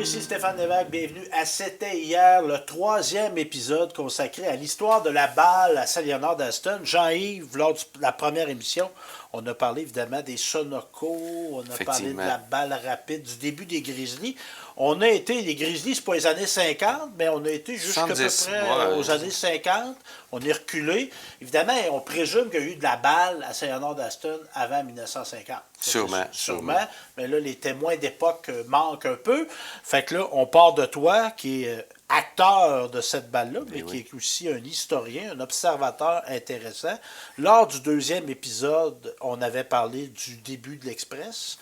Bonjour, ici Stéphane Lévesque. Bienvenue à C'était hier, le 3e épisode consacré à l'histoire de la balle à Saint-Léonard d'Aston. Jean-Yves, lors de la première émission, on a parlé évidemment des Sonoco, on a parlé de la balle rapide, du début des Grizzlies. On a été, les Grizzlies, c'est pas les années 50, mais on a été jusqu'à peu près aux années 50. On est reculé. Évidemment, on présume qu'il y a eu de la balle à Saint-Léonard d'Aston avant 1950. Sûrement. Mais là, les témoins d'époque manquent un peu. Fait que là, on part de toi, qui est acteur de cette balle-là, mais qui est aussi un historien, un observateur intéressant. Lors du deuxième épisode, on avait parlé du début de l'Express,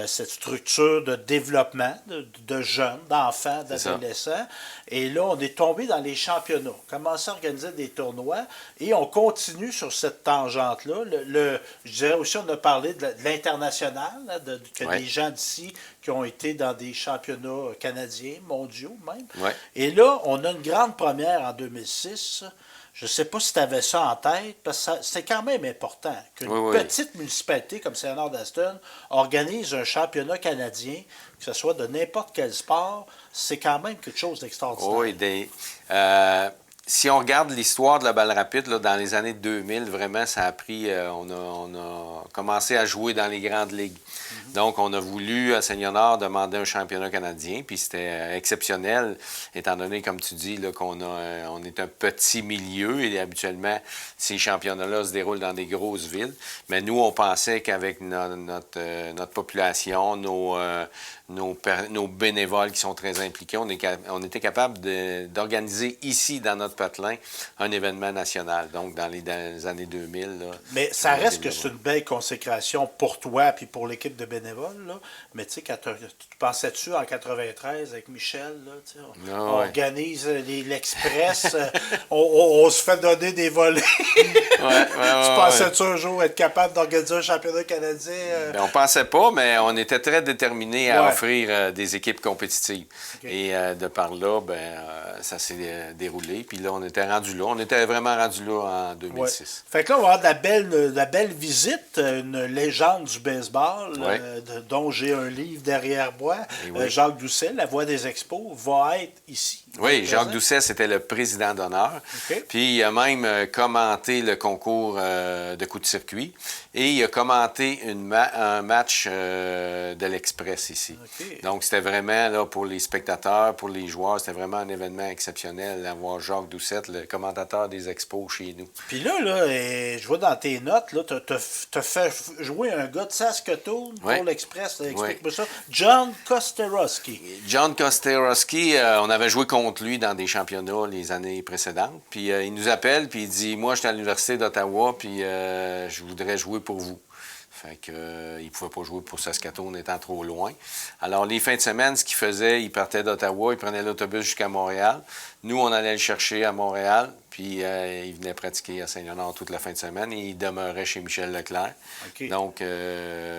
cette structure de développement de jeunes, d'enfants, d'adolescents. Et là, on est tombé dans les championnats. On commence à organiser des tournois et on continue sur cette tangente-là. Je dirais aussi, on a parlé de l'international, que des gens d'ici qui ont été dans des championnats canadiens, mondiaux même. Ouais. Et là, on a une grande première en 2006. Je ne sais pas si tu avais ça en tête, parce que c'est quand même important qu'une petite municipalité comme Saint-Léonard d'Aston organise un championnat canadien, que ce soit de n'importe quel sport. C'est quand même quelque chose d'extraordinaire. Oui, si on regarde l'histoire de la balle rapide, là, dans les années 2000, vraiment, ça a pris... on a commencé à jouer dans les grandes ligues. Donc, on a voulu, à Saint-Léonard, demander un championnat canadien, puis c'était exceptionnel, étant donné, comme tu dis, là, on est un petit milieu, et habituellement, ces championnats-là se déroulent dans des grosses villes. Mais nous, on pensait qu'avec notre population, nos bénévoles qui sont très impliqués, on était capable d'organiser ici, dans notre patelin, un événement national. Donc, dans les années 2000. Là, mais ça reste que c'est une belle consécration pour toi et pour l'équipe de bénévoles. Là. Mais tu sais, tu pensais-tu en 93 avec Michel, là, on organise l'Express, on se fait donner des volets. Tu pensais-tu un jour être capable d'organiser un championnat canadien? On pensait pas, mais on était très déterminés à offrir des équipes compétitives. Et de par là, ça s'est déroulé. Puis là, on était rendu là. On était vraiment rendu là en 2006. Fait que là, on va avoir de la belle visite, une légende du baseball, dont j'ai un livre derrière moi. Jacques Doucet, La Voix des Expos, va être ici. Oui, Jacques Doucet, c'était le président d'honneur. Puis il a même commenté le concours de coups de circuit. Et il a commenté un match de l'Express ici. Donc, c'était vraiment, là, pour les spectateurs, pour les joueurs, c'était vraiment un événement exceptionnel d'avoir Jacques Doucet, le commentateur des Expos chez nous. Puis là, je vois dans tes notes, tu as fait jouer un gars de Saskatoon pour l'Express. Explique-moi ça. John Kosterowski. John Kosterowski, on avait joué contre lui dans des championnats les années précédentes. Puis il nous appelle, puis il dit « Moi, je suis à l'Université d'Ottawa, puis je voudrais jouer pour vous. » Fait qu'il ne pouvait pas jouer pour Saskatoon étant trop loin. Alors, les fins de semaine, ce qu'il faisait, il partait d'Ottawa, il prenait l'autobus jusqu'à Montréal. Nous, on allait le chercher à Montréal, puis il venait pratiquer à Saint-Léonard toute la fin de semaine et il demeurait chez Michel Leclerc. Donc,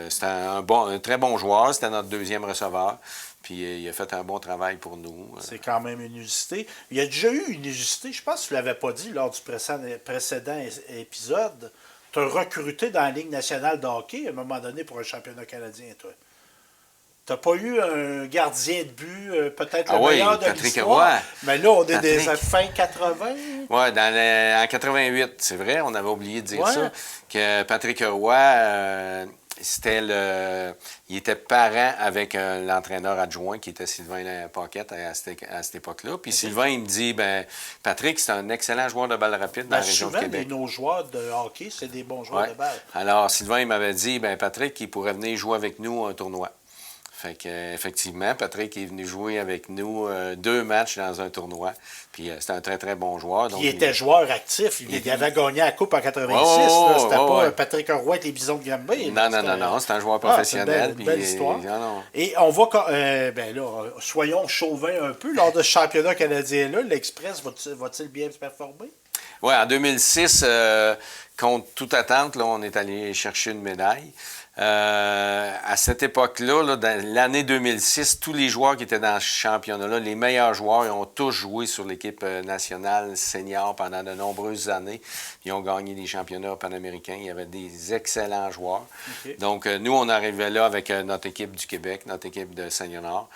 c'était un très bon joueur. C'était notre deuxième receveur. Puis il a fait un bon travail pour nous. C'est quand même une usité. Il y a déjà eu une usité, je pense que tu ne l'avais pas dit lors du précédent épisode. Tu as recruté dans la Ligue nationale de hockey à un moment donné pour un championnat canadien, toi. Tu n'as pas eu un gardien de but, peut-être le meilleur de l'histoire. Mais là, on est des fins 80. Oui, en 88, c'est vrai, on avait oublié de dire ça, que Patrick Roy... il était parent avec l'entraîneur adjoint qui était Sylvain Paquette à cette époque-là. Puis Sylvain, il me dit, Patrick, c'est un excellent joueur de balle rapide dans la région de Québec. Nos joueurs de hockey, c'est des bons joueurs de balle. Alors, Sylvain, il m'avait dit, Patrick, il pourrait venir jouer avec nous un tournoi. Fait qu'effectivement, Patrick est venu jouer avec nous 2 matchs dans un tournoi. Puis c'était un très, très bon joueur. Donc, il était joueur actif. Il avait gagné la Coupe en 86. C'était pas Patrick Roy avec les Bisons de Granby. Non. C'est un joueur professionnel. C'est une belle histoire. Et on va... soyons chauvins un peu. Lors de ce championnat canadien-là, l'Express va-t-il bien performer? Oui, en 2006, contre toute attente, là, on est allé chercher une médaille. À cette époque-là, dans l'année 2006, tous les joueurs qui étaient dans ce championnat-là, les meilleurs joueurs, ils ont tous joué sur l'équipe nationale senior pendant de nombreuses années. Ils ont gagné des championnats panaméricains. Il y avait des excellents joueurs. Donc, nous, on arrivait là avec notre équipe du Québec, notre équipe de Saint-Léonard.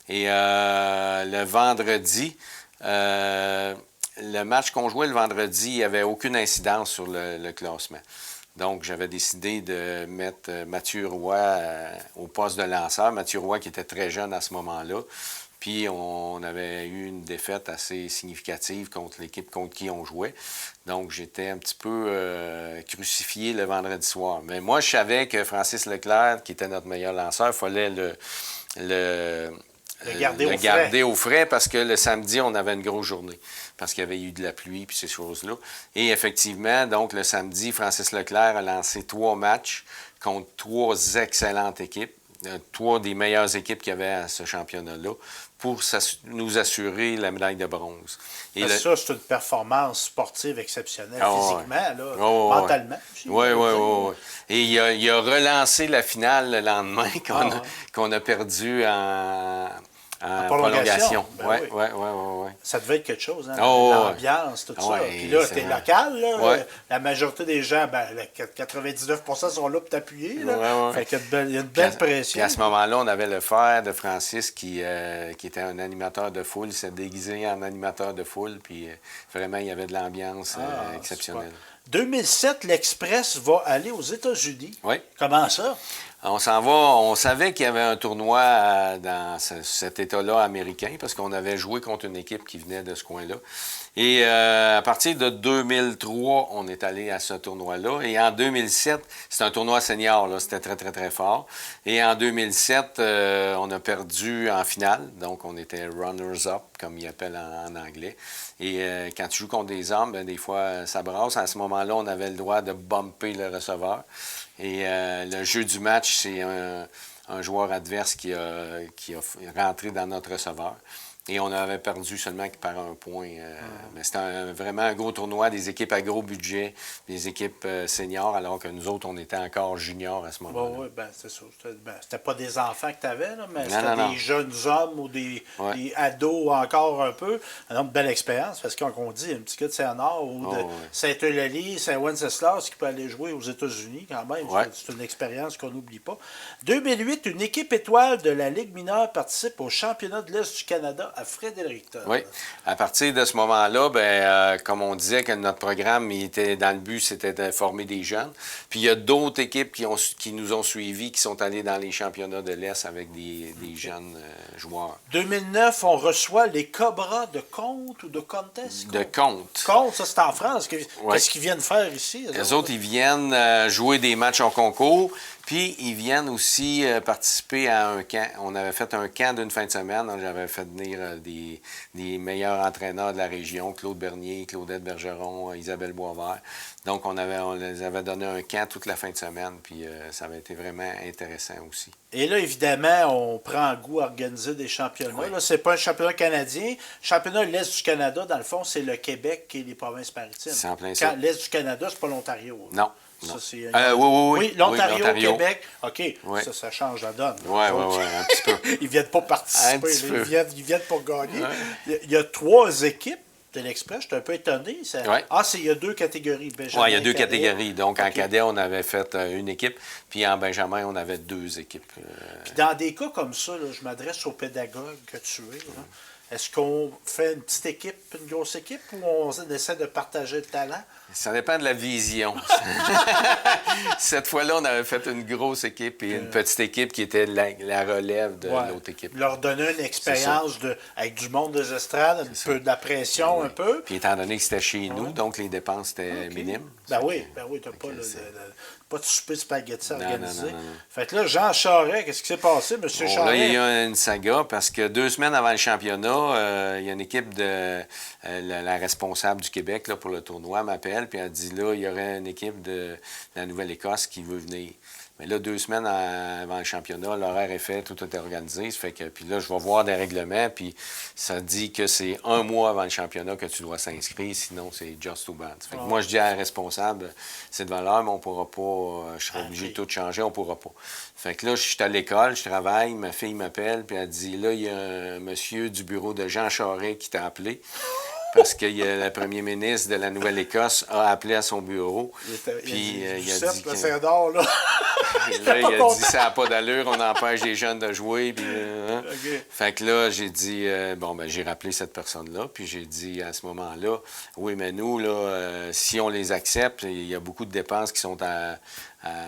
Et le vendredi, le match qu'on jouait le vendredi, il n'y avait aucune incidence sur le classement. Donc, j'avais décidé de mettre Mathieu Roy au poste de lanceur. Mathieu Roy qui était très jeune à ce moment-là. Puis, on avait eu une défaite assez significative contre l'équipe contre qui on jouait. Donc, j'étais un petit peu crucifié le vendredi soir. Mais moi, je savais que Francis Leclerc, qui était notre meilleur lanceur, il fallait le garder au frais parce que le samedi, on avait une grosse journée parce qu'il y avait eu de la pluie puis ces choses-là. Et effectivement, donc le samedi, Francis Leclerc a lancé 3 matchs contre 3 excellentes équipes, 3 des meilleures équipes qu'il y avait à ce championnat-là pour nous assurer la médaille de bronze. Et ça, c'est une performance sportive exceptionnelle, physiquement, là, mentalement. Oui. Et il a relancé la finale le lendemain qu'on a perdu en prolongation. Oui. Ça devait être quelque chose, hein? L'ambiance, tout ça. Puis là, t'es local, là. La majorité des gens, 99% sont là pour t'appuyer. Fait qu'il y a une belle pression. Puis à ce moment-là, on avait le frère de Francis qui était un animateur de foule. Il s'est déguisé en animateur de foule. Puis vraiment, il y avait de l'ambiance exceptionnelle. 2007, l'Express va aller aux États-Unis. Oui. Comment ça? On s'en va. On savait qu'il y avait un tournoi dans cet État-là américain parce qu'on avait joué contre une équipe qui venait de ce coin-là. Et à partir de 2003, on est allé à ce tournoi-là. Et en 2007, c'est un tournoi senior, là, c'était très, très, très fort. Et en 2007, on a perdu en finale. Donc, on était runners-up, comme ils appellent en anglais. Et quand tu joues contre des hommes, des fois, ça brasse. À ce moment-là, on avait le droit de bumper le receveur. Et le jeu du match, c'est un joueur adverse qui a rentré dans notre receveur. Et on avait perdu seulement par 1 point. Mais c'était vraiment un gros tournoi, des équipes à gros budget, des équipes seniors, alors que nous autres, on était encore juniors à ce moment-là. Oui, c'est ça. C'était pas des enfants que tu avais, là, mais c'était des jeunes hommes ou des ados encore un peu. Une belle expérience, parce qu'on dit un petit gars de Saint-Nord ou de Saint-Eulalie, Saint-Wenceslas qui peut aller jouer aux États-Unis quand même. C'est une expérience qu'on n'oublie pas. 2008, une équipe étoile de la Ligue mineure participe au championnat de l'Est du Canada à Fredericton. Oui. À partir de ce moment-là, comme on disait que notre programme, il était dans le but, c'était de former des jeunes. Puis il y a d'autres équipes qui nous ont suivis, qui sont allées dans les championnats de l'Est avec des jeunes joueurs. 2009, on reçoit les Cobras de Comte ou de Comtesse? De Comte. Comte, ça c'est en France. Qu'est-ce qu'ils viennent faire ici? Les autres, ils viennent jouer des matchs en concours. Puis, ils viennent aussi participer à un camp. On avait fait un camp d'une fin de semaine. J'avais fait venir des meilleurs entraîneurs de la région, Claude Bernier, Claudette Bergeron, Isabelle Boisvert. Donc, on les avait donné un camp toute la fin de semaine. Puis, ça avait été vraiment intéressant aussi. Et là, évidemment, on prend goût à organiser des championnats. Oui. Là, c'est pas un championnat canadien. Championnat de l'Est du Canada, dans le fond, c'est le Québec et les provinces maritimes. C'est en plein ça. L'Est du Canada, c'est pas l'Ontario. Non. Ça, c'est... Oui, l'Ontario, Québec. OK, oui. Ça change la donne. Oui, un petit peu. Ils viennent pas participer, ils viennent pour gagner. Ouais. Il y a 3 équipes de l'Express, je suis un peu étonné. Ouais. Il y a 2 catégories. Oui, il y a 2 catégories. Donc, en cadet, on avait fait une équipe, puis en Benjamin, on avait 2 équipes. Puis dans des cas comme ça, là, je m'adresse aux pédagogues que tu es. Là. Est-ce qu'on fait une petite équipe, une grosse équipe, ou on essaie de partager le talent? Ça dépend de la vision. Cette fois-là, on avait fait une grosse équipe et une petite équipe qui était la relève de l'autre équipe. Leur donner une expérience avec du monde des estrades, un peu de la pression, un peu. Puis étant donné que c'était chez nous, donc les dépenses étaient minimes. Ben oui, tu n'as pas de souper de spaghetti organisé. Non. Fait que là, Jean Charest, qu'est-ce qui s'est passé, M. Charest? Là, il y a eu une saga parce que 2 semaines avant le championnat, il y a une équipe de la responsable du Québec là, pour le tournoi m'appelle, puis elle dit là, il y aurait une équipe de la Nouvelle-Écosse qui veut venir. Mais là, 2 semaines avant le championnat, l'horaire est fait, tout est organisé. Ça fait que, puis là, je vais voir des règlements, puis ça dit que c'est 1 mois avant le championnat que tu dois s'inscrire, sinon c'est just too bad. Ça fait que moi, je dis à la responsable, c'est de valeur, mais on ne pourra pas, je serai obligé de tout changer, on ne pourra pas. Fait que là, je suis à l'école, je travaille, ma fille m'appelle, puis elle dit, là, il y a un monsieur du bureau de Jean Charest qui t'a appelé. Parce que le premier ministre de la Nouvelle-Écosse a appelé à son bureau. Il a dit... là. Là, il a dit ça n'a pas d'allure, on empêche les jeunes de jouer. Puis, OK. Fait que là, j'ai dit, j'ai rappelé cette personne-là, puis j'ai dit à ce moment-là, oui, mais nous, là, si on les accepte, il y a beaucoup de dépenses qui sont à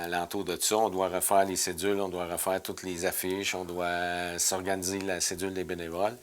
l'entour de ça. On doit refaire les cédules, on doit refaire toutes les affiches, on doit s'organiser la cédule des bénévoles.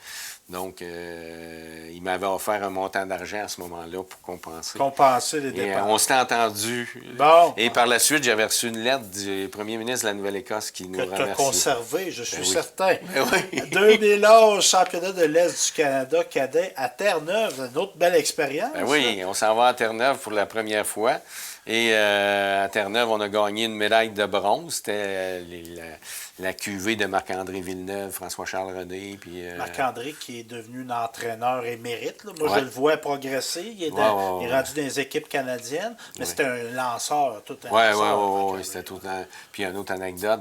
Donc, il m'avait offert un montant d'argent à ce moment-là pour compenser. Compenser les Et, dépenses. on s'était entendu. Bon. Et par la suite, j'avais reçu une lettre du premier ministre de la Nouvelle-Écosse qui nous Que tu as remerciait. conservé, je suis oui. certain. Ben oui. 2011, championnat de l'Est du Canada cadet à Terre-Neuve. Une autre belle expérience. Ben oui, on s'en va à Terre-Neuve pour la première fois. Et à Terre-Neuve, on a gagné une médaille de bronze. C'était la cuvée de Marc-André Villeneuve, François-Charles René. Puis, Marc-André qui est devenu un entraîneur émérite. Là. Moi, Ouais. je le vois progresser. Il est, il est rendu dans les équipes canadiennes, mais c'était un lanceur, tout un lanceur. Oui, c'était tout le temps. Puis, une autre anecdote,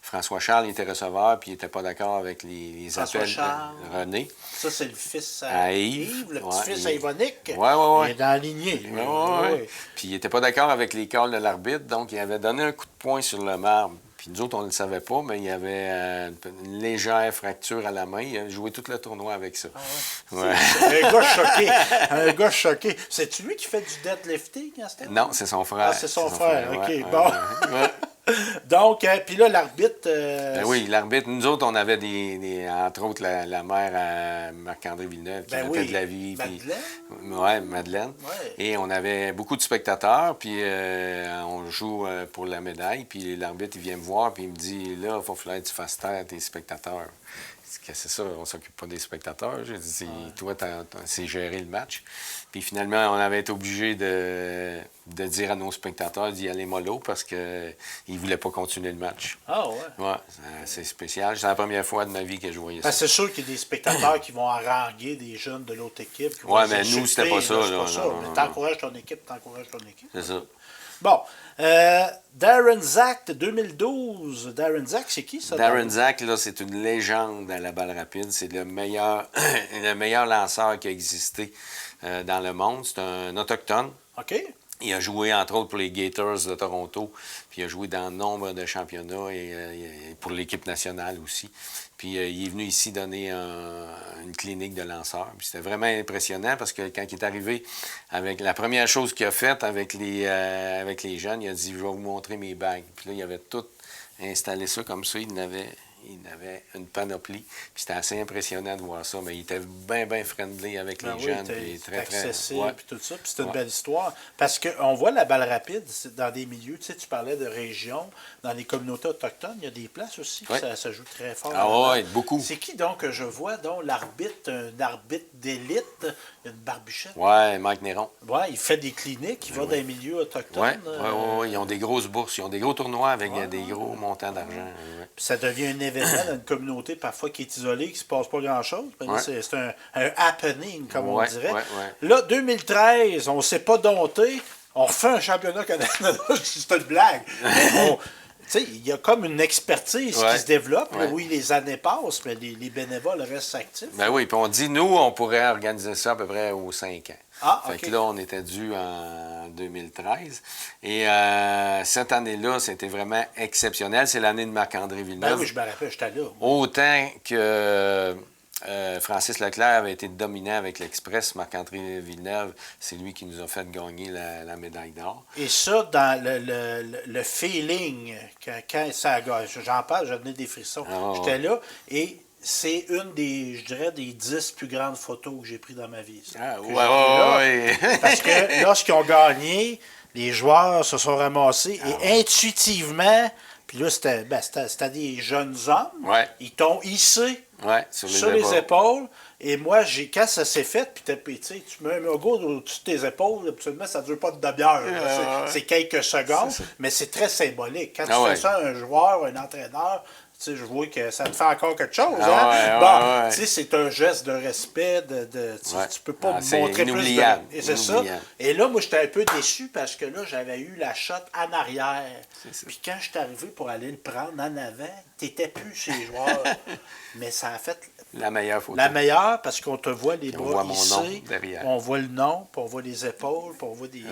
François-Charles était receveur, puis il n'était pas d'accord avec les appels de René. Ça, c'est le fils à Yves, le petit-fils à Yvonique. Oui. Il est dans la lignée. Oui. Puis, il n'était pas d'accord avec les calls de l'arbitre, donc il avait donné un coup de poing sur le marbre. Puis nous autres, on ne le savait pas, mais il y avait une légère fracture à la main. Il a joué tout le tournoi avec ça. Ah ouais. Un gars choqué. Un gars choqué. C'est-tu lui qui fait du deadlifting à ce temps? Non, c'est son frère. Ah, c'est son frère. OK, ouais, bon. Ouais. Donc, puis là, l'arbitre... oui, l'arbitre. Nous autres, on avait entre autres la mère à Marc-André Villeneuve qui mettait de la vie. Madeleine? Oui, Madeleine. Ouais. Et on avait beaucoup de spectateurs, puis on joue pour la médaille, puis l'arbitre, il vient me voir, puis il me dit, là, il faut falloir que tu fasses taire tes spectateurs. C'est ça, on s'occupe pas des spectateurs. J'ai dit, toi, c'est gérer le match. Puis finalement, on avait été obligé de dire à nos spectateurs d'y aller mollo parce qu'ils ne voulaient pas continuer le match. Ah ouais? Oui, c'est spécial. C'est la première fois de ma vie que je voyais ça. C'est sûr qu'il y a des spectateurs qui vont haranguer des jeunes de l'autre équipe. Oui, mais nous, c'était pas ça. Mais t'encourages ton équipe. C'est ça. Bon. Darren Zach de 2012. Darren Zach, c'est qui ça? Darren Zach, là, c'est une légende à la balle rapide. C'est le meilleur lanceur qui a existé dans le monde. C'est un autochtone. OK. Il a joué, entre autres, pour les Gators de Toronto. Puis il a joué dans nombre de championnats et pour l'équipe nationale aussi. Puis il est venu ici donner une clinique de lanceurs. Puis c'était vraiment impressionnant parce que quand il est arrivé, avec la première chose qu'il a faite avec les jeunes, il a dit « Je vais vous montrer mes bagues ». Puis là, il avait tout installé ça comme ça. Il avait une panoplie. Puis c'était assez impressionnant de voir ça. Mais il était bien friendly avec les jeunes. Il était très accessible ouais. puis tout ça. Puis c'est une belle histoire. Parce qu'on voit la balle rapide dans des milieux. Tu sais, tu parlais de régions. Dans les communautés autochtones, il y a des places aussi où ça joue très fort. Ah oui, beaucoup. C'est qui donc que je vois? Donc l'arbitre, un arbitre d'élite. Il y a une barbichette. Oui, Mike Néron. Oui, il fait des cliniques. Il va dans les milieux autochtones. Oui. Ils ont des grosses bourses. Ils ont des gros tournois avec des gros montants d'argent. Ouais. Puis ça devient un événement dans une communauté parfois qui est isolée, qui ne se passe pas grand-chose. C'est un happening, comme on dirait. Là, 2013, on ne s'est pas dompté. On refait un championnat canadien. C'est une blague. Il y a comme une expertise qui se développe. Là, oui, les années passent, mais les bénévoles restent actifs. Ben oui, puis on dit, nous, on pourrait organiser ça à peu près aux 5 ans. Fait que là, on était dû en 2013. Et cette année-là, c'était vraiment exceptionnel. C'est l'année de Marc-André Villeneuve. Ben oui, je me rappelle, j'étais là. Autant que Francis Leclerc avait été dominant avec l'Express, Marc-André Villeneuve, c'est lui qui nous a fait gagner la médaille d'or. Et ça, dans le feeling, quand ça a gagné, j'en parle, j'ai donné des frissons. J'étais là et c'est une des, je dirais, des 10 plus grandes photos que j'ai prises dans ma vie. Oui. Parce que lorsqu'ils ont gagné, les joueurs se sont ramassés et intuitivement, puis là, c'était des jeunes hommes, ils t'ont hissé sur les épaules. Et moi, quand ça s'est fait, puis tu mets un logo au-dessus de tes épaules, absolument, ça ne dure pas de demi-heure. C'est quelques secondes, mais c'est très symbolique. Quand tu fais ça à un joueur, un entraîneur, sais, je vois que ça te fait encore quelque chose. Ah, Hein? ouais, Bon, ouais, ouais. tu sais, c'est un geste de respect. Ouais. Tu peux pas C'est montrer plus de... inoubliable. Et c'est ça. Inoubliable. Et là, moi, j'étais un peu déçu parce que là, j'avais eu la shot en arrière. C'est ça. Puis quand je suis arrivé pour aller le prendre en avant, t'étais plus chez les joueurs. Mais ça a fait La meilleure photo. la meilleure parce qu'on te voit les Puis on bras voit mon nom hissés, derrière. on voit le nom, puis on voit les épaules, puis on voit ouais.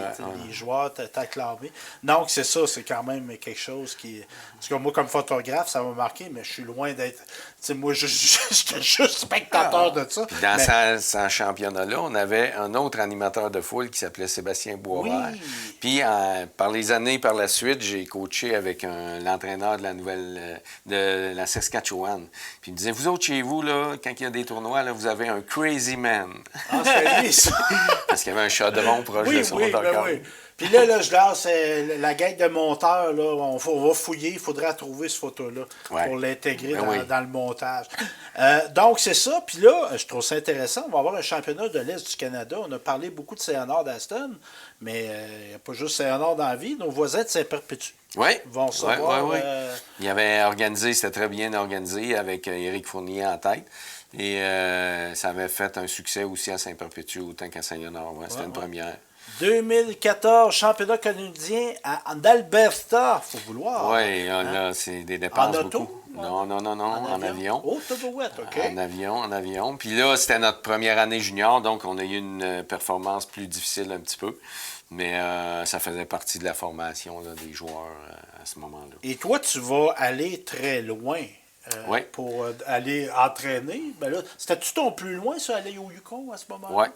les joueurs t'acclamer. Donc, c'est ça, c'est quand même quelque chose qui... Parce que moi, comme photographe, ça m'a marqué, mais je suis loin d'être... Tu sais, moi, j'étais juste spectateur de ça. Puis dans Mais- ce championnat-là, on avait un autre animateur de foule qui s'appelait Sébastien Boisvert. Oui. Puis par les années par la suite, j'ai coaché avec l'entraîneur de la nouvelle de la Saskatchewan. Puis il me disait, vous autres chez vous, là, quand il y a des tournois, là, vous avez un crazy man. Ah, c'est lui, ça. Parce qu'il y avait un chaudron proche de son Ben autocar. oui. Puis là, je lance la gang de monteurs, là, on va fouiller, il faudra trouver cette photo-là Ouais. pour l'intégrer Ben dans, oui. dans le montage. Donc, c'est ça. Puis là, je trouve ça intéressant. On va avoir un championnat de l'Est du Canada. On a parlé beaucoup de Saint-Honor d'Aston, mais il n'y a pas juste Saint-Honor dans la vie. Nos voisins de Saint-Perpétue Oui. vont savoir. Oui. Il avait organisé, c'était très bien organisé avec Éric Fournier en tête. Et ça avait fait un succès aussi à Saint-Perpétue autant qu'à Saint-Honor. Ouais, c'était une première. 2014, championnat canadien d'Alberta. Faut vouloir. Oui, là, c'est des dépenses En auto? beaucoup. Non, en avion. Oh, tabarouette, OK. En avion. Puis là, c'était notre première année junior, donc on a eu une performance plus difficile un petit peu. Mais ça faisait partie de la formation là, des joueurs à ce moment-là. Et toi, tu vas aller très loin Oui. pour aller entraîner. Ben là, c'était-tu ton plus loin, ça, aller au Yukon à ce moment-là? Oui.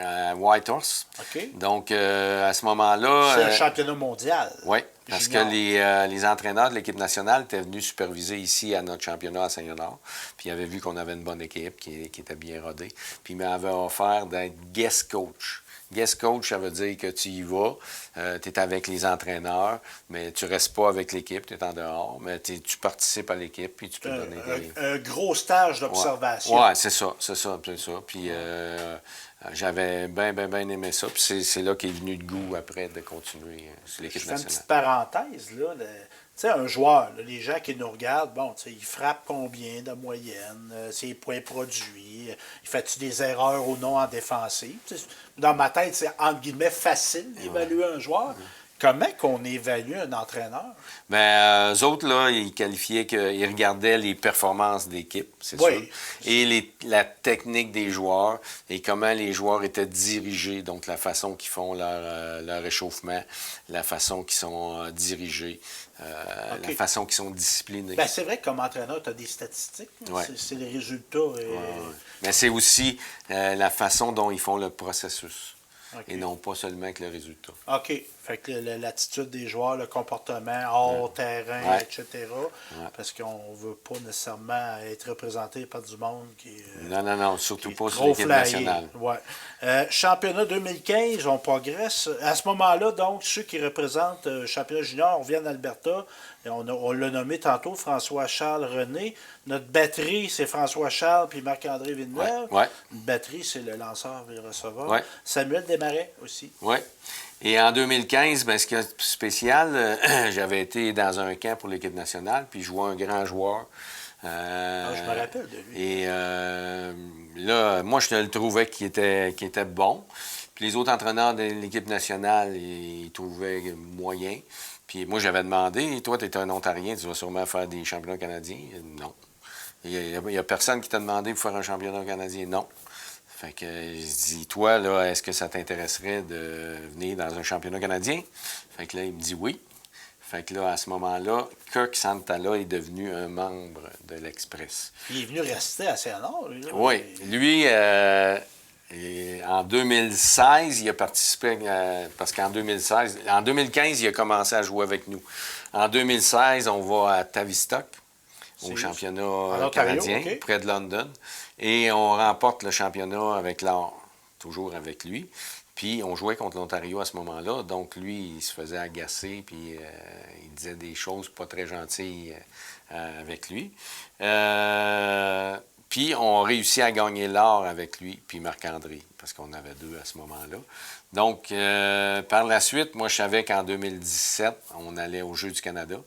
À Whitehorse. OK. Donc, à ce moment-là... C'est un championnat mondial. Oui, parce Junior. que les entraîneurs de l'équipe nationale étaient venus superviser ici à notre championnat à Saint-Honor. Puis ils avaient vu qu'on avait une bonne équipe qui était bien rodée. Puis ils m'avaient offert d'être guest coach. Guest coach, ça veut dire que tu y vas, tu es avec les entraîneurs, mais tu restes pas avec l'équipe, tu es en dehors, mais tu participes à l'équipe puis tu peux donner des... Un gros stage d'observation. Oui, c'est ça. Puis j'avais bien aimé ça. Puis c'est là qu'est venu le goût après de continuer sur Je l'équipe fais une nationale. petite parenthèse, là. Tu sais, un joueur, là, les gens qui nous regardent, bon, tu sais, il frappe combien de moyenne, ses points produits, il fait-tu des erreurs ou non en défensive? Tu sais, dans ma tête, c'est entre guillemets facile d'évaluer un joueur. Comment qu'on évalue un entraîneur? Bien, eux autres, là, ils qualifiaient qu'ils regardaient les performances d'équipe, c'est Oui. sûr, et la technique des joueurs et comment les joueurs étaient dirigés, donc la façon qu'ils font leur échauffement, la façon qu'ils sont dirigés, OK. la façon qu'ils sont disciplinés. Ben, c'est vrai que comme entraîneur, tu as des statistiques. Ouais. C'est les résultats. Mais c'est aussi la façon dont ils font le processus, OK. et non pas seulement avec le résultat. OK. Fait que l'attitude des joueurs, le comportement hors terrain, Ouais. etc. Parce qu'on ne veut pas nécessairement être représenté par du monde qui est Non, surtout qui est pas sur trop l'équipe flyé. nationale. Ouais. Championnat 2015, on progresse. À ce moment-là, donc, ceux qui représentent le championnat junior, on vient d'Alberta. Et on l'a nommé tantôt, François-Charles René. Notre batterie, c'est François-Charles puis Marc-André Villeneuve. Ouais. Une batterie, c'est le lanceur et le receveur. Ouais. Samuel Desmarais aussi. Oui. Et en 2015, bien, ce qui est spécial, j'avais été dans un camp pour l'équipe nationale, puis je jouais un grand joueur. Je me rappelle de lui. Et là, moi, je le trouvais qu'il était bon. Puis les autres entraîneurs de l'équipe nationale, ils trouvaient moyen. Puis moi, j'avais demandé, toi, tu es un Ontarien, tu vas sûrement faire des championnats canadiens. Non. Il n'y a personne qui t'a demandé de faire un championnat canadien. Non. Fait que je dis, toi, là, est-ce que ça t'intéresserait de venir dans un championnat canadien? Fait que là, il me dit oui. Fait que là, à ce moment-là, Kirk Santala est devenu un membre de l'Express. Il est venu rester à Saint-Honor, lui. Là. Oui. Lui, en 2016, il a participé, parce qu'en 2016, en 2015, il a commencé à jouer avec nous. En 2016, on va à Tavistock, au championnat Ontario, canadien, OK. près de London. Et on remporte le championnat avec l'or, toujours avec lui. Puis on jouait contre l'Ontario à ce moment-là. Donc lui, il se faisait agacer, puis il disait des choses pas très gentilles avec lui. Puis on réussit à gagner l'or avec lui, puis Marc-André, parce qu'on avait deux à ce moment-là. Donc, par la suite, moi, je savais qu'en 2017, on allait aux Jeux du Canada.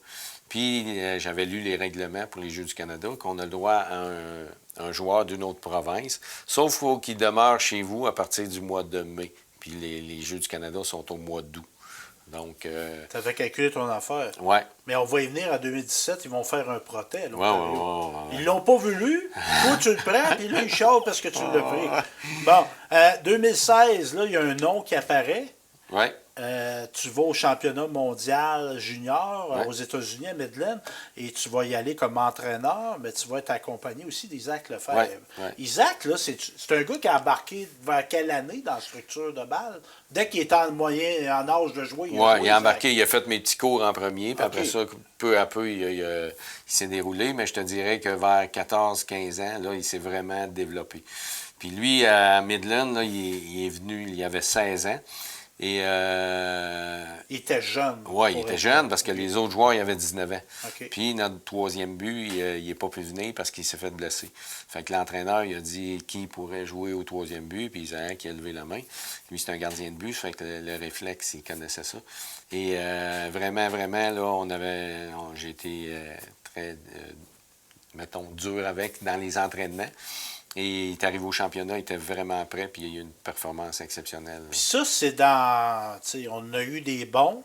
Puis j'avais lu les règlements pour les Jeux du Canada, qu'on a le droit à un joueur d'une autre province, sauf qu'il demeure chez vous à partir du mois de mai. Puis les Jeux du Canada sont au mois d'août. Donc. Ça fait calculer ton affaire. Ouais. Mais on va y venir en 2017, ils vont faire un protège. Ouais. Ils l'ont pas voulu. Toi, tu le prends, puis là, ils chialent parce que tu l'as pris. Bon, 2016, là, il y a un nom qui apparaît. Ouais. Tu vas au championnat mondial junior Ouais. aux États-Unis, à Midland, et tu vas y aller comme entraîneur, mais tu vas être accompagné aussi d'Isaac Lefebvre. Ouais. Isaac, là, c'est un gars qui a embarqué vers quelle année dans la structure de balle? Dès qu'il était en âge de jouer, Il a embarqué, il a fait mes petits cours en premier, puis après ça, peu à peu, il s'est déroulé, mais je te dirais que vers 14-15 ans, là, il s'est vraiment développé. Puis lui, à Midland, là, il est venu, il avait 16 ans. Et il était jeune. Oui, il était jeune parce que les autres joueurs, ils avaient 19 ans. Okay. Puis notre troisième but, il n'est pas pu venir parce qu'il s'est fait blesser. Fait que l'entraîneur, il a dit qui pourrait jouer au troisième but, puis Isaac qui a levé la main. Lui, c'est un gardien de but, fait que le réflexe, il connaissait ça. Et vraiment, là, j'ai été très, mettons, dur avec dans les entraînements. Et il est arrivé au championnat, il était vraiment prêt, puis il a eu une performance exceptionnelle. Puis ça, c'est dans... Tu sais, on a eu des bons.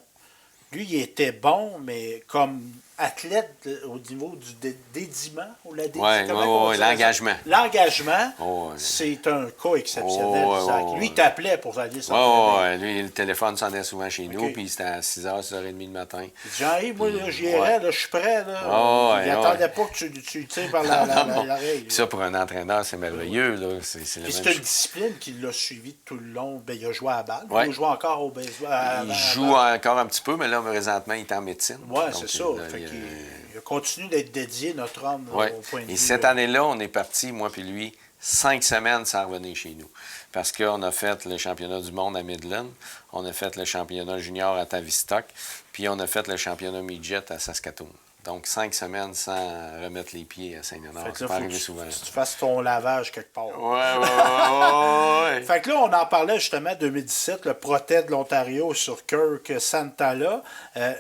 Lui, il était bon, mais comme athlète au niveau du dédiement ou la Oui, l'engagement. L'engagement, c'est un cas exceptionnel, Isaac. Lui, il t'appelait pour aller s'entraîner. Lui, le téléphone sonnait souvent chez nous, puis c'était à 6h, 6h30 le matin. Jean-Yves, moi, j'irais, je suis prêt. Il n'attendait pas que tu tires par l'oreille. Puis ça, pour un entraîneur, c'est merveilleux. Là. C'est une discipline qui l'a suivi tout le long. Ben, il a joué à la balle. Ouais. Il joue encore au baseball. Il joue encore un petit peu, mais là, présentement, il est en médecine. Oui, c'est ça. Il a continué d'être dédié, notre homme, au point de vue. Et cette année-là, on est parti, moi puis lui, 5 semaines sans revenir chez nous. Parce qu'on a fait le championnat du monde à Midland, on a fait le championnat junior à Tavistock, puis on a fait le championnat midget à Saskatoon. Donc, 5 semaines sans remettre les pieds à Saint-Léonard. Ça pas arrivé souvent. Tu fasses ton lavage quelque part. Ouais. Fait que là, on en parlait justement en 2017, le protège de l'Ontario sur Kirk Santala.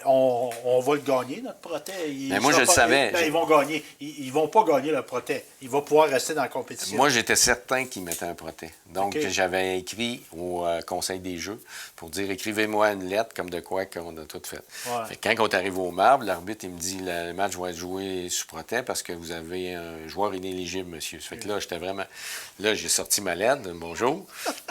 On va le gagner, notre protège. Mais moi, je le savais. Ils vont gagner. Ils vont pas gagner le protège. Il va pouvoir rester dans la compétition. Moi, j'étais certain qu'il mettait un protège. Donc, j'avais écrit au Conseil des Jeux pour dire écrivez-moi une lettre comme de quoi qu'on a tout fait. Fait que quand on est arrivé au marbre, l'arbitre, il me dit le match va être joué sous protège parce que vous avez un joueur inéligible, monsieur. Ça fait que là, j'étais vraiment. Là, j'ai sorti ma lettre, bonjour.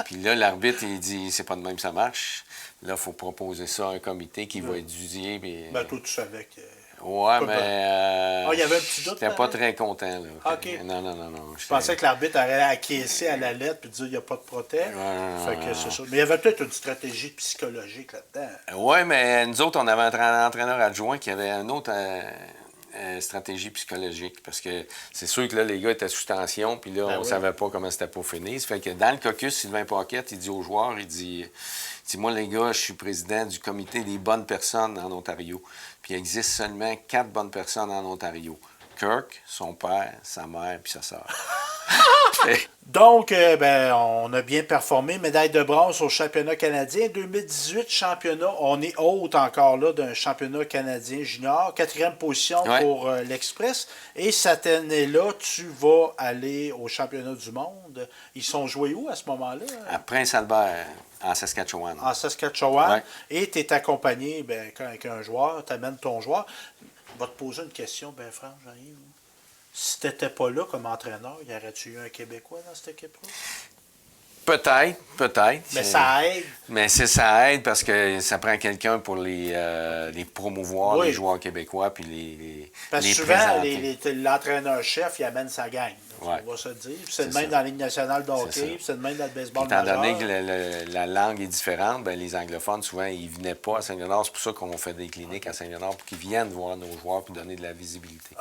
Puis là, l'arbitre, il dit c'est pas de même, ça marche. Là, il faut proposer ça à un comité qui va étudier. Puis... Ben, toi, tu savais que. Ouais, mais. il y avait un petit doute. J'étais pas très content, là. OK. Non. Je pensais que l'arbitre aurait acquiescé à la lettre et dire il n'y a pas de protège. Fait que c'est ça. Mais il y avait peut-être une stratégie psychologique là-dedans. Oui, mais nous autres, on avait un entraîneur adjoint qui avait une autre stratégie psychologique. Parce que c'est sûr que là, les gars étaient sous tension, puis là, on ne savait pas comment c'était pour finir. Ça fait que dans le caucus, Sylvain Paquette, il dit aux joueurs, il dit moi, les gars, je suis président du comité des bonnes personnes en Ontario. Puis il existe seulement 4 bonnes personnes en Ontario. Kirk, son père, sa mère, puis sa sœur. Donc, on a bien performé. Médaille de bronze au championnat canadien. 2018, championnat. On est haute encore là d'un championnat canadien junior. 4e position pour l'Express. Et cette année-là, tu vas aller au championnat du monde. Ils sont joués où à ce moment-là? À Prince-Albert, en Saskatchewan. En Saskatchewan. Et tu es accompagné avec un joueur. Tu amènes ton joueur. Je vais te poser une question, bien franche, Jean-Yves. Si tu n'étais pas là comme entraîneur, y aurait-tu eu un Québécois dans cette équipe-là? Peut-être. Mais ça aide. Mais ça aide parce que ça prend quelqu'un pour les promouvoir, les joueurs québécois, puis les parce que souvent, l'entraîneur-chef, il amène sa gang. On va se dire. Puis c'est le même dans la Ligue nationale de hockey, puis c'est le même dans le baseball majeur. Étant donné que la langue est différente, bien, les anglophones, souvent, ils ne venaient pas à Saint-Léonard. C'est pour ça qu'on fait des cliniques à Saint-Léonard pour qu'ils viennent voir nos joueurs et donner de la visibilité.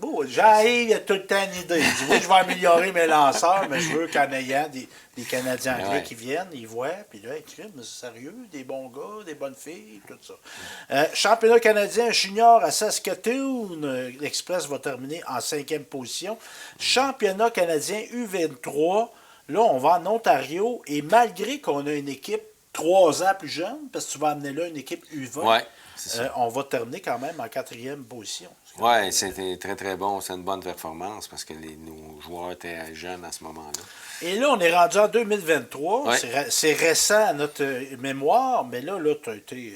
Bon, Jean-Yves, il a tout le temps une idée. Il dit, oui, je vais améliorer mes lanceurs, mais je veux qu'en ayant des Canadiens anglais qui viennent, ils voient, puis là, ils crient, mais c'est sérieux, des bons gars, des bonnes filles, tout ça. Championnat canadien junior à Saskatoon, l'Express va terminer en 5e position. Championnat canadien U23, là, on va en Ontario, et malgré qu'on a une équipe 3 ans plus jeune, parce que tu vas amener là une équipe U20. Oui, c'est ça. On va terminer quand même en 4e position. Oui, c'était très, très bon. C'est une bonne performance parce que nos joueurs étaient jeunes à ce moment-là. Et là, on est rendu en 2023. Ouais. C'est récent à notre mémoire, mais là tu as été...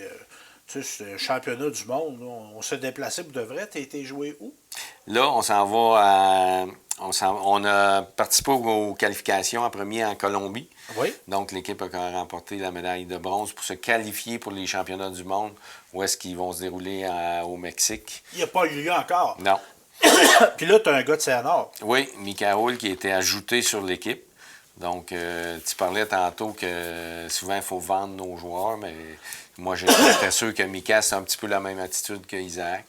tu sais, c'est un championnat du monde. Là. On s'est déplacé pour de vrai. Tu as été joué où? Là, on s'en va à... On a participé aux qualifications en premier en Colombie. Oui. Donc, l'équipe a remporté la médaille de bronze pour se qualifier pour les championnats du monde où est-ce qu'ils vont se dérouler au Mexique. Il n'y a pas eu lieu encore. Non. Puis là, tu as un gars de CNR. Oui, Michael qui a été ajouté sur l'équipe. Donc, tu parlais tantôt que souvent, il faut vendre nos joueurs, mais moi, j'étais sûr que Mika, c'est un petit peu la même attitude que Isaac.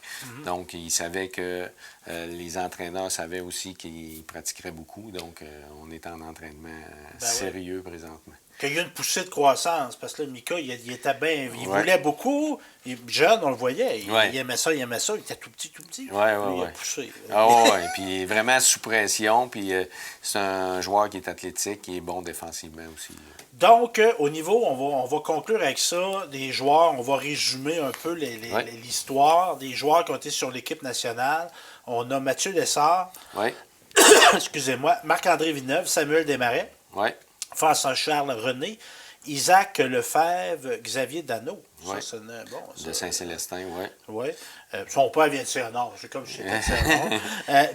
Donc, il savait que les entraîneurs savaient aussi qu'il pratiquerait beaucoup. Donc, on est en entraînement sérieux présentement. Qu'il y a eu une poussée de croissance, parce que là, Mika, il était bien... Il Ouais. voulait beaucoup. Jeune, on le voyait. Il Ouais. aimait ça, il aimait ça. Il était tout petit, tout petit. Oui, Lui, oui, il a oui. poussé. Ah ouais, puis vraiment sous pression. Puis c'est un joueur qui est athlétique, qui est bon défensivement aussi. Donc, au niveau, on va conclure avec ça, des joueurs, on va résumer un peu l'histoire des joueurs qui ont été sur l'équipe nationale. On a Mathieu Lessard, Oui, excusez-moi, Marc-André Villeneuve, Samuel Desmarais, oui, François-Charles René, Isaac Lefebvre, Xavier Dano. Ouais. Ça, c'est bon. Ça. de Saint-Célestin, oui. Oui. Son père vient de Saint-Honor. C'est comme chez Saint-Honor.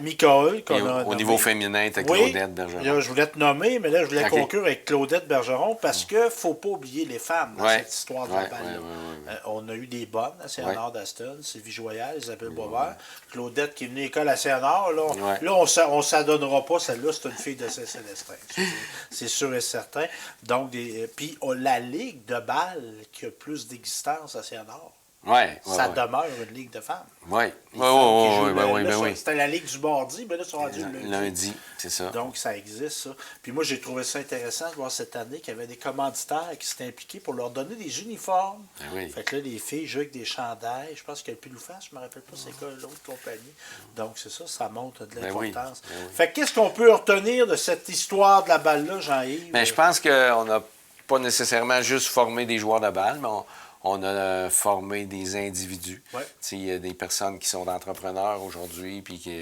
Michael, qu'on a Au nommé. niveau féminin, tu as Oui, Claudette Bergeron. là, je voulais te nommer, mais là, je voulais Ok. conclure avec Claudette Bergeron parce qu'il ne faut pas oublier les femmes dans Ouais. cette histoire de Ouais, la balle. ouais, ouais, ouais. On a eu des bonnes à Saint-Honor d'Aston, Sylvie Joyal, Isabelle Boisvert, Claudette qui est venue à l'école à Saint-Honor. Là, Ouais. là on ne s'adonnera pas, celle-là, c'est une fille de Saint-Célestin. C'est sûr et certain. Donc, puis la ligue de balle qui a plus d'existence à Saint-Honor. Oui, Ça demeure une ligue de femmes. Oui, Les femmes qui jouent oui, là, oui. C'était la ligue du mardi, mais là, ils sont rendus le lundi. Lundi, c'est ça. Donc, ça existe, ça. Puis moi, j'ai trouvé ça intéressant de voir cette année qu'il y avait des commanditaires qui s'étaient impliqués pour leur donner des uniformes. Ben oui. Fait que là, les filles jouent avec des chandails. Je pense qu'il y a le Pilouface, je ne me rappelle pas c'est quoi l'autre compagnie. Donc, c'est ça, ça montre de Ben oui, l'importance. ben oui. Fait que qu'est-ce qu'on peut retenir de cette histoire de la balle-là, Jean-Yves? Mais je pense qu'on n'a pas nécessairement juste formé des joueurs de balle, mais on a formé des individus. Ouais. Il y a des personnes qui sont entrepreneurs aujourd'hui, puis qui...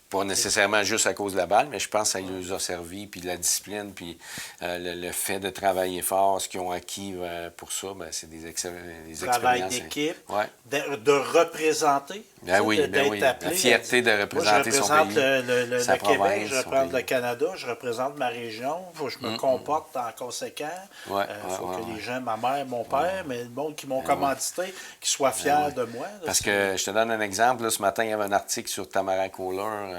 pas nécessairement juste à cause de la balle, mais je pense que ça leur a servi, puis la discipline, puis le fait de travailler fort, ce qu'ils ont acquis pour ça, ben, c'est des Travail expériences. d'équipe, Ouais. de représenter. Ben Tu sais, oui, d'être ben oui. appelé, La fierté de représenter son moi, je représente pays, sa le Québec, province, je son représente pays. le Canada, je représente ma région. Faut que je me comporte en conséquent. Ouais, Faut ouais, que ouais. les gens, ma mère, mon père, mais le monde qui m'ont commandité, qui soient fiers de moi. Là, Parce que je te donne un exemple. Là, ce matin, il y avait un article sur Tamara Kohler,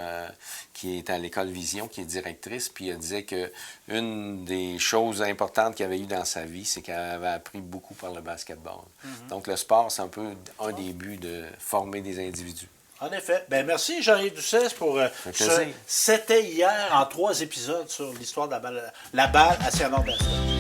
qui est à l'école Vision, qui est directrice, puis elle disait que une des choses importantes qu'elle avait eues dans sa vie, c'est qu'elle avait appris beaucoup par le basketball. Donc, le sport, c'est un peu un des buts de former des individus. En effet. Ben, merci, Jean-Yves Ducesse, pour plaisir. C'était hier en 3 épisodes sur l'histoire de la balle à Saint-Honor d'Aston.